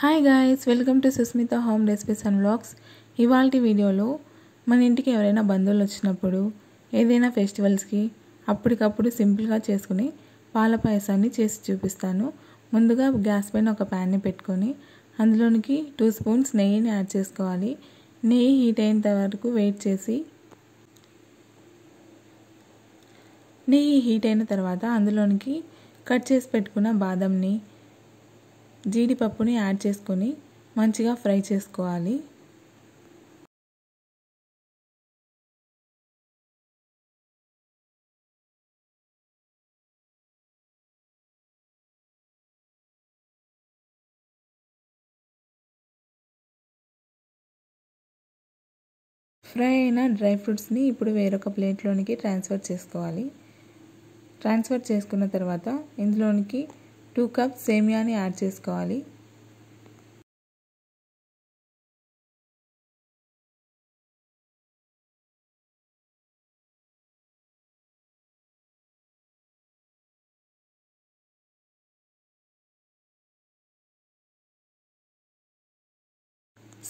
Hi guys, welcome to Susmita home recipes and vlogs. ఇవాల్టి వీడియోలో మన ఇంటికి ఎవరైనా బంధువులు వచ్చినప్పుడు ఏదైనా ఫెస్టివల్స్కి అప్పటికప్పుడు సింపుల్గా చేసుకుని పాల పాయసాన్ని చేసి చూపిస్తాను. ముందుగా గ్యాస్ పైన ఒక ప్యాన్ని పెట్టుకొని అందులోనికి 2 స్పూన్స్ నెయ్యిని యాడ్ చేసుకోవాలి. నెయ్యి హీట్ అయినంత వరకు వెయిట్ చేసి నెయ్యి హీట్ అయిన తర్వాత అందులోనికి కట్ చేసి పెట్టుకున్న బాదంని జీడిపప్పుని యాడ్ చేసుకొని మంచిగా ఫ్రై చేసుకోవాలి. ఫ్రై అయిన డ్రై ఫ్రూట్స్ని ఇప్పుడు వేరొక ప్లేట్లోనికి ట్రాన్స్ఫర్ చేసుకోవాలి. ట్రాన్స్ఫర్ చేసుకున్న తర్వాత ఇందులోనికి 2 కప్స్ సేమియాని యాడ్ చేసుకోవాలి.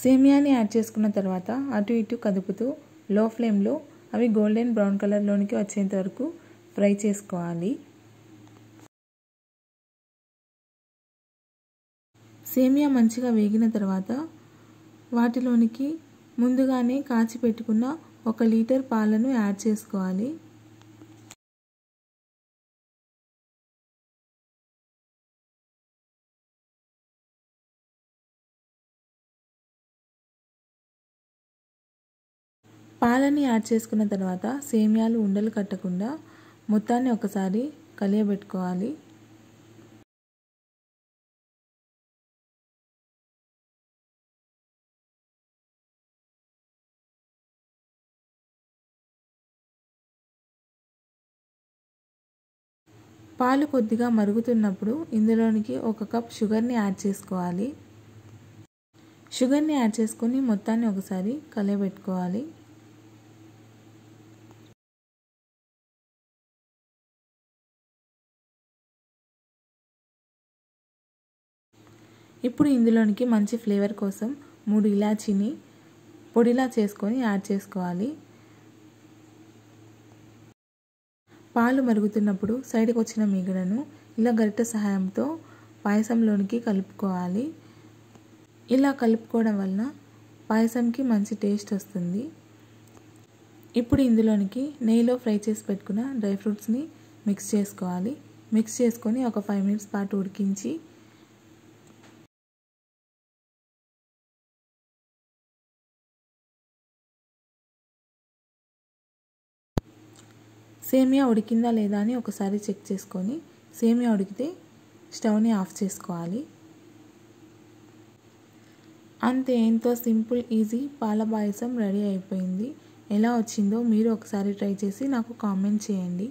సేమియాని యాడ్ చేసుకున్న తర్వాత అటు ఇటు కదుపుతూ లో ఫ్లేమ్లో అవి గోల్డెన్ బ్రౌన్ కలర్లోనికి వచ్చేంత వరకు ఫ్రై చేసుకోవాలి. సేమియా మంచిగా వేగిన తర్వాత వాటిలోనికి ముందుగానే కాచి పెట్టుకున్న 1 లీటర్ పాలను యాడ్ చేసుకోవాలి. పాలని యాడ్ చేసుకున్న తర్వాత సేమియాలు ఉండలు కట్టకుండా మొత్తాన్ని ఒకసారి కలియబెట్టుకోవాలి. పాలు కొద్దిగా మరుగుతున్నప్పుడు ఇందులోనికి 1 కప్ షుగర్ని యాడ్ చేసుకోవాలి. షుగర్ని యాడ్ చేసుకొని మొత్తాన్ని ఒకసారి కలియబెట్టుకోవాలి. ఇప్పుడు ఇందులోనికి మంచి ఫ్లేవర్ కోసం 3 ఇలాచీని పొడిలా చేసుకొని యాడ్ చేసుకోవాలి. పాలు మరుగుతున్నప్పుడు సైడ్కి వచ్చిన మీగడను ఇలా గరిటె సహాయంతో పాయసంలోనికి కలుపుకోవాలి. ఇలా కలుపుకోవడం వలన పాయసంకి మంచి టేస్ట్ వస్తుంది. ఇప్పుడు ఇందులోనికి నెయ్యిలో ఫ్రై చేసి పెట్టుకున్న డ్రై ఫ్రూట్స్ని మిక్స్ చేసుకోవాలి. మిక్స్ చేసుకొని ఒక 5 మినిట్స్ పాటు ఉడికించి సేమియా ఉడికిందా లేదా అని ఒకసారి చెక్ చేసుకొని సేమియా ఉడికితే స్టవ్ని ఆఫ్ చేసుకోవాలి. అంతే, ఎంతో సింపుల్ ఈజీ పాల పాయసం రెడీ అయిపోయింది. ఎలా వచ్చిందో మీరు ఒకసారి ట్రై చేసి నాకు కామెంట్ చేయండి.